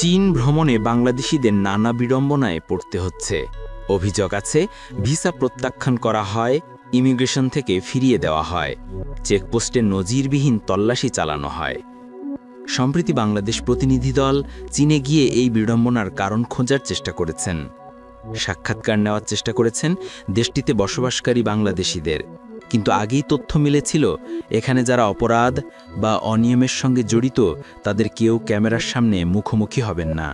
চীন ভ্রমণে বাংলাদেশিদের নানা বিড়ম্বনায় পড়তে হচ্ছে। অভিযোগ আছে, ভিসা প্রত্যাখ্যান করা হয়, ইমিগ্রেশন থেকে ফিরিয়ে দেওয়া হয়, চেকপোস্টে নজিরবিহীন তল্লাশি চালানো হয়। সম্প্রতি বাংলাদেশ প্রতিনিধি দল চীনে গিয়ে এই বিড়ম্বনার কারণ খোঁজার চেষ্টা করেছেন। সাক্ষাৎকার নেওয়ার চেষ্টা করেছেন দেশটিতে বসবাসকারী বাংলাদেশিদের, কিন্তু আগেই তথ্য মিলেছিল এখানে যারা অপরাধ বা অনিয়মের সঙ্গে জড়িত তাদের কেউ ক্যামেরার সামনে মুখোমুখি হবেন না।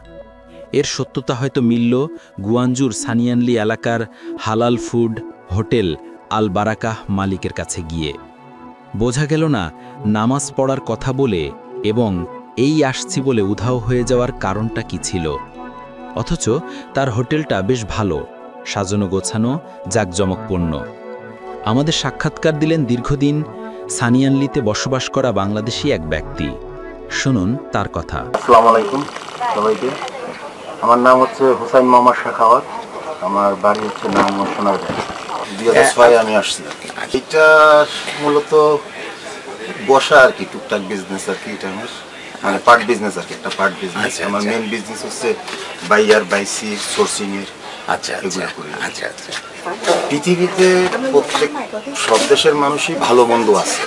এর সত্যতা হয়তো মিলল গুয়াঞ্জুর সানিয়ানলি এলাকার হালাল ফুড হোটেল আল বারাকাহ মালিকের কাছে গিয়ে। বোঝা গেল না নামাজ পড়ার কথা বলে এবং এই আসছি বলে উধাও হয়ে যাওয়ার কারণটা কি ছিল। অথচ তার হোটেলটা বেশ ভালো, সাজানো গোছানো, জাঁকজমকপূর্ণ। আমাদের সাক্ষাৎকার দিলেন দীর্ঘদিন সানিয়ানলিতে বসবাস করা বাংলাদেশি এক ব্যক্তি। শুনুন তার কথা। আসসালামু আলাইকুম সবাইকে। আমার নাম হচ্ছে হুসাইন মোহাম্মদ শাখাওয়াত। আমার বাড়ি হচ্ছে নাম সোনারগাঁও। 2006 আমি আসছি। এটা মূলত বসা আর কি, টুকটাক বিজনেস আর কি। এটা আমার মানে পার্ট বিজনেস আর কি, একটা পার্ট বিজনেস। আমার মেন বিজনেস হচ্ছে বাইয়ার বাইসি সোর্সিং এর। এগুলো করি। পৃথিবীতে প্রত্যেক সব দেশের মানুষই ভালো মন্দ আছে।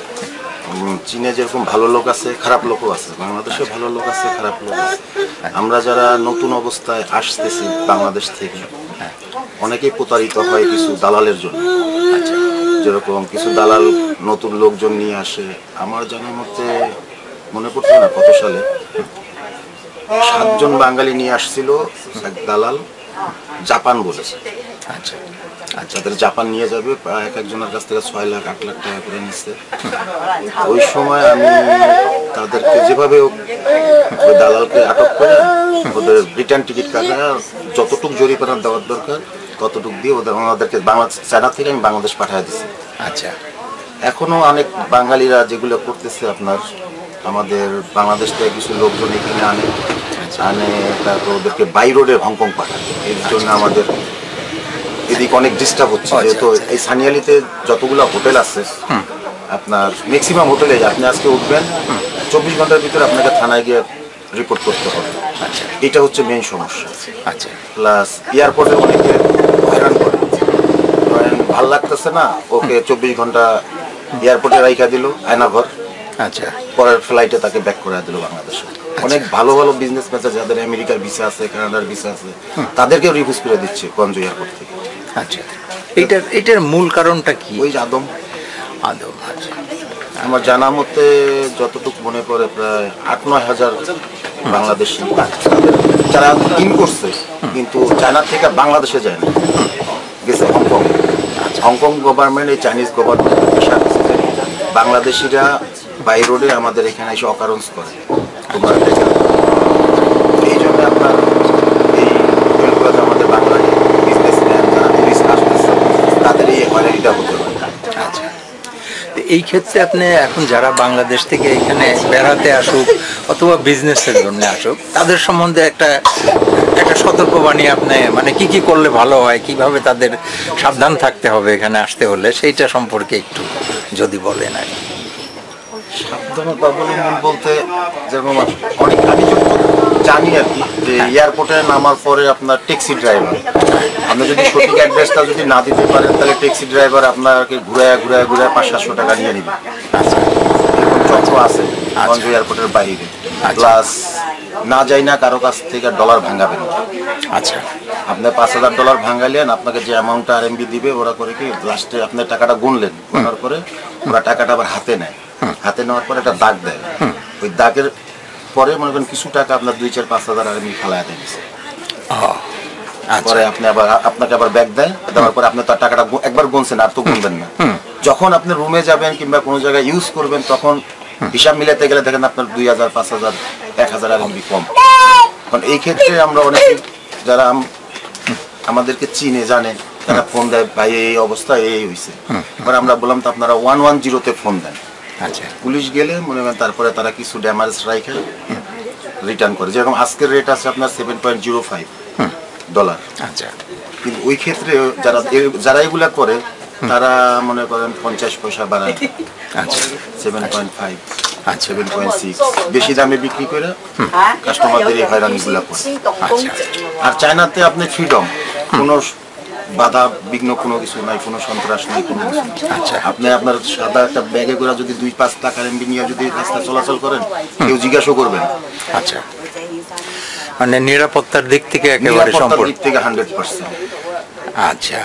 চীনে যেরকম ভালো লোক আছে, খারাপ লোকও আছে। বাংলাদেশে ভালো লোক আছে, খারাপ লোক আছে। আমরা যারা নতুন অবস্থায় আসতেছি বাংলাদেশ থেকে, অনেকেই প্রতারিত হয় কিছু দালালের জন্য। যেরকম কিছু দালাল নতুন লোকজন নিয়ে আসে। আমার জানার মতে মনে পড়ছে না কত সালে 7 জন বাঙালি নিয়ে আসছিল এক দালাল, জাপান বলেছে। তাদের জাপান নিয়ে যাবে, এক একজনের কাছ থেকে 6 লাখ 8 লাখ টাকা করে নিচ্ছে। ওই সময় আমি তাদেরকে যেভাবে ওই দালালকে আটক করে ওদের রিটার্ন টিকিট কাটা, যতটুকু জরিমানা দেওয়ার দরকার ততটুকু দিয়ে ওদেরকে চায়না থেকে আমি বাংলাদেশ পাঠিয়ে দিচ্ছি। এখনো অনেক বাঙালিরা যেগুলো করতেছে আপনার, আমাদের বাংলাদেশ থেকে কিছু লোকজন এখানে আনে তারপর ওদেরকে বাই রোডে হংকং পাঠায়। এর জন্য আমাদের এদিকে অনেক ডিস্টার্ব হচ্ছে। যেহেতু এই সানিয়ালিতে যতগুলো হোটেল আছে, আপনার ম্যাক্সিমাম হোটেলে আপনি আজকে উঠবেন 24 ঘন্টার ভিতরে আপনাকে থানায় গিয়ে রিপোর্ট করতে হবে। এটা হচ্ছে মেইন সমস্যা। প্লাস এয়ারপোর্টে অনেকে হয়রান করে, ভাল লাগতেছে না, ওকে 24 ঘন্টা এয়ারপোর্টে রাইখা দিল আয়নাঘর, পরের ফ্লাইটে তাকে ব্যাক করে দিল বাংলাদেশে। অনেক ভালো ভালো বিজনেস ম্যান যাদের আমেরিকার ভিসা আছে, কানাডার ভিসা আছে, তাদেরকেও রিফিউজ করে দিচ্ছে গঞ্জ এয়ারপোর্ট থেকে। এটার মূল কারণটা কি? ওই আদম। আমার জানা মতে যতটুকু মনে করে প্রায় 8-9 হাজার বাংলাদেশি যারা ইন করছে, কিন্তু চায়না থেকে বাংলাদেশে যায় না, গেছে হংকং। হংকং গভর্নমেন্ট, এই চাইনিজ গভর্নমেন্ট বাংলাদেশিরা বাই রোডে আমাদের এখানে এসে অকারেন্স করে। এই জন্য আপনার এই হোটেলগুলোতে আমাদের বাংলাদেশ বিজনেসম্যান যারা টুরিস্ট আসতেছে তাদের এই হয়রানিটা হতে পারে। এই ক্ষেত্রে আপনি এখন যারা বাংলাদেশ থেকে এখানে বেড়াতে আসুক অথবা বিজনেসের জন্য আসুক, তাদের সম্বন্ধে একটা সতর্কবাণী আপনি মানে কি করলে ভালো হয়, কিভাবে তাদের সাবধান থাকতে হবে এখানে আসতে হলে, সেইটা সম্পর্কে একটু যদি বলেন। আর সাবধানতা অবলম্বন বলতে যেরকম অনেক আমি জানি আর কি, যে এয়ারপোর্টে নামার পরে আপনার ট্যাক্সি ড্রাইভার, আপনি যদি সঠিক অ্যাড্রেসটা যদি না দিতে পারেন তাহলে ট্যাক্সি ড্রাইভার আপনাকে ঘুরায় 500-700 টাকা নিয়ে নেবে। এরকম চক্র আছে গঞ্জ এয়ারপোর্টের বাইরে। প্লাস না যাই না কারো কাছ থেকে ডলার ভাঙাবেন। আপনি $5000 ভাঙালেন, আপনাকে যে অ্যামাউন্টটা RMB দিবে ওরা করে কি লাস্টে আপনার টাকাটা গুনলেন, গুনার পরে ওরা টাকাটা আবার হাতে নেয়। হাতে নেওয়ার পরে একটা দাগ দেয়, ওই দাগের পরে মনে করেন কিছু টাকা আপনার 2-4-5 হাজার RMB ফালায় দিয়েছে। পরে আপনাকে আবার ব্যাগ দেয়, দেওয়ার পরে আপনি তার টাকাটা একবার গুনছেন, আর তো গুনবেন না। যখন আপনি রুমে যাবেন কিংবা কোনো জায়গায় ইউজ করবেন, তখন হিসাব মিলাতে গেলে দেখেন আপনার 2000, 5000, 1000 RMB কম। কারণ এই ক্ষেত্রে আমরা অনেকে যারা আমাদেরকে চিনে জানে তারা ফোন দেয়, ভাই এই অবস্থা এই হয়েছে। এবার আমরা বললাম তো আপনারা 110-তে ফোন দেন। পুলিশ গেলে মনে করেন তারপরে তারা কিছু ড্যামেজ রাইখে রিটার্ন করে। যেরকম আজকের রেট আছে আপনার $7.05। কিন্তু ওই ক্ষেত্রে যারা এগুলা করে তারা মনে করেন 50 পয়সা বাড়ায় 7.5। আচ্ছা। 7.6 বেশি দামে বিক্রি করে কাস্টমারদের এই হয়রানিগুলো করে। আচ্ছা। আর চায়নাতে আপনি ফ্রিডম, কোনো বাধা বিঘ্ন কোনো কিছু নাই, কোনো সন্ত্রাস নাই, কোনো কিছু নাই। আচ্ছা। আপনি আপনার সাদা একটা ব্যাগে করে যদি 2-5 টাকার এমবি নিয়ে যদি রাস্তা চলাচল করেন, কেউ জিজ্ঞাসা করবেন। আচ্ছা, মানে নিরাপত্তার দিক থেকে একেবারে নিরাপত্তার সম্পূর্ণ। দিক থেকে 100%। আচ্ছা।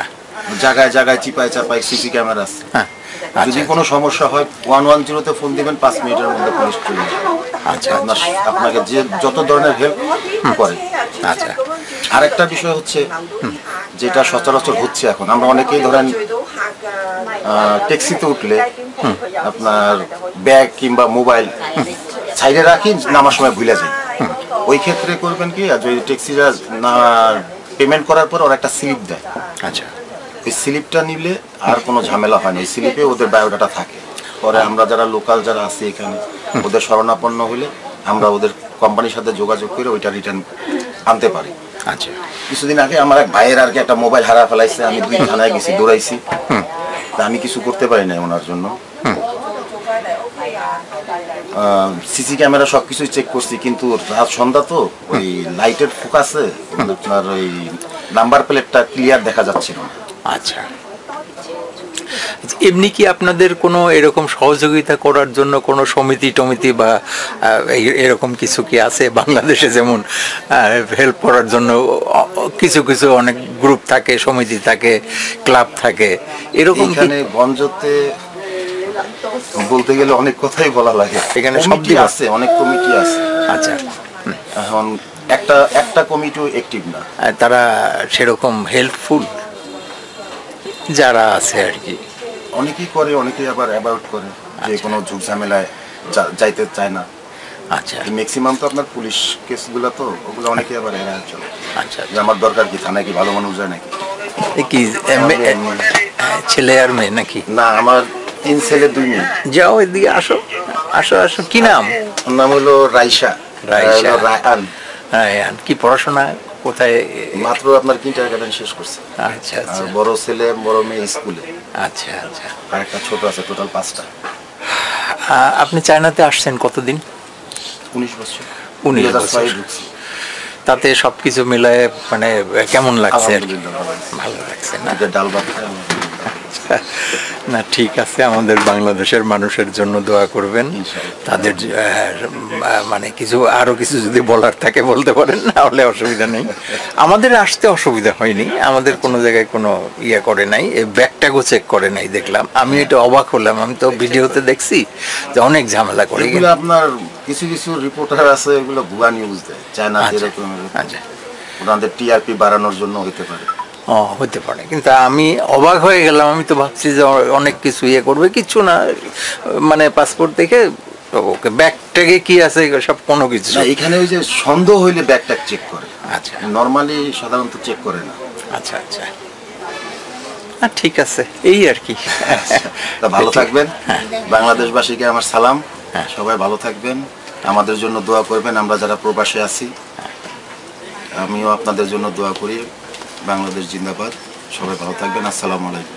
জায়গায় জায়গায় চিপায় চাপায় সিসি ক্যামেরা আছে। হ্যাঁ। যদি আচ্ছা। কোনো সমস্যা হয় 110-তে ফোন দিবেন, 5 মিনিটের মধ্যে পুলিশ চলে আসবে। আচ্ছা। আপনাকে যে যত ধরনের হেল্প করে। আচ্ছা। আরেকটা বিষয় হচ্ছে যেটা সচরাচর হচ্ছে এখন, আমরা অনেকেই ধরেন ট্যাক্সিতে উঠলে আপনার ব্যাগ কিংবা মোবাইল সাইডে রাখি, নামার সময় ভুলে যাই। ওই ক্ষেত্রে করবেন কি, যদি ট্যাক্সিরা না পেমেন্ট করার পর ওরা একটা স্লিপ দেয়, আচ্ছা। ওই স্লিপটা নিলে আর কোনো ঝামেলা হয় না। ওই স্লিপে ওদের বায়োডাটা থাকে। পরে আমরা যারা লোকাল যারা আছি এখানে, ওদের শরণাপন্ন হলে আমরা ওদের কোম্পানির সাথে যোগাযোগ করে ওইটা রিটার্ন আনতে পারি। আচ্ছা। কিছুদিন আগে আমার এক ভাইয়ের আর কি একটা মোবাইল হারা ফেলাইছে, আমি 2 থানায় গেছি, দৌড়াইছি, তা আমি কিছু করতে পারি না ওনার জন্য। সিসি ক্যামেরা সবকিছুই চেক করছি, কিন্তু রাত সন্ধ্যা তো ওই লাইটের ফোকাসে আপনার ওই নাম্বার প্লেটটা ক্লিয়ার দেখা যাচ্ছিল না। আচ্ছা। এমনি কি আপনাদের কোনো এরকম সহযোগিতা করার জন্য কোনো সমিতি টমিতি বা এরকম কিছু কি আছে? বাংলাদেশে যেমন হেল্প করার জন্য কিছু কিছু অনেক গ্রুপ থাকে, সমিতি থাকে, ক্লাব থাকে, এরকম কি? এখানে গঞ্জতে বলতে গেলে অনেক কথাই বলা লাগে। এখানে সব কমিটি দিক আছে, অনেক কমিটি আছে। আচ্ছা। এখন একটা কমিটিও অ্যাক্টিভ না। তারা সেরকম হেল্পফুল যারা আছে আর কি? অনেকেই করে, অনেকেই আবার অ্যাভয়েড করে, যে কোনো ঝুট ঝামেলায় যাইতে চায় না। আচ্ছা। ম্যাক্সিমাম তো আপনার পুলিশ কেসগুলো, তো ওগুলো অনেকেই আবার এড়ায় চলে। আচ্ছা। যে আমার দরকার কি, থানায় কি ভালো মানুষ যায় নাকি? কি ছেলে আর মেয়ে নাকি? না, আমার 3 ছেলে 2 মেয়ে। যাও এদিকে, আসো আসো আসো। কি নাম? ওর নাম হলো রাইসা। রাইসা। হলো রায়ান। হ্যাঁ। কি পড়াশোনা কোথায়? মাত্র আপনার কিন্ডারগার্টেন শেষ করছে। আচ্ছা আর আচ্ছা বড় ছেলে বড় মেয়ে স্কুলে, আচ্ছা আচ্ছা। আর একটা ছোট আছে, টোটাল 5টা। আপনি চায়নাতে আসছেন কতদিন? 19 বছর। 19 বছর। 2006 ঢুকছি। তাতে সবকিছু মিলায় মানে কেমন লাগছে আর কি? আলহামদুলিল্লাহ ভালো আছে। ভালো লাগছে না? এটা ডাল ভাত খাই আমার। না, ঠিক আছে। আমাদের বাংলাদেশের মানুষের জন্য দোয়া করবেন। ইনশাআল্লাহ। তাদের মানে কিছু আরো কিছু যদি বলার থাকে বলতে পারেন, না হলে অসুবিধা নেই। আমাদের আসতে অসুবিধা হয়নি, আমাদের কোনো জায়গায় কোনো ইয়ে করে নাই, এই ব্যাগটাগো চেক করে নাই দেখলাম। আমি এটা অবাক হলাম, আমি তো ভিডিওতে দেখছি যে অনেক ঝামেলা করে। এগুলো আপনার কিছু কিছু রিপোর্টার আছে, এগুলো ভুয়া নিউজ দেয়। চায়না যেরকম, আচ্ছা। ওনাদের টিআরপি বাড়ানোর জন্য হতে পারে। হতে পারে, কিন্তু আমি অবাক হয়ে গেলাম। আমি তো ভাবছি যে অনেক কিছু ইয়ে করবে, কিছু না, মানে পাসপোর্ট দেখে ওকে ব্যাগ ট্যাগে কি আছে সব কোনো কিছু না, এখানে ওই যে সন্দেহ হইলে ব্যাগটা চেক করে। আচ্ছা নরমালি সাধারণত চেক করে না। আচ্ছা আচ্ছা। ঠিক আছে, এই আর কি। তা ভালো থাকবেন। হ্যাঁ। বাংলাদেশবাসীকে আমার সালাম। হ্যাঁ। সবাই ভালো থাকবেন, আমাদের জন্য দোয়া করবেন। আমরা যারা প্রবাসে আছি, আমিও আপনাদের জন্য দোয়া করি। বাংলাদেশ জিন্দাবাদ। সবাই ভালো থাকবেন। আসসালামু আলাইকুম।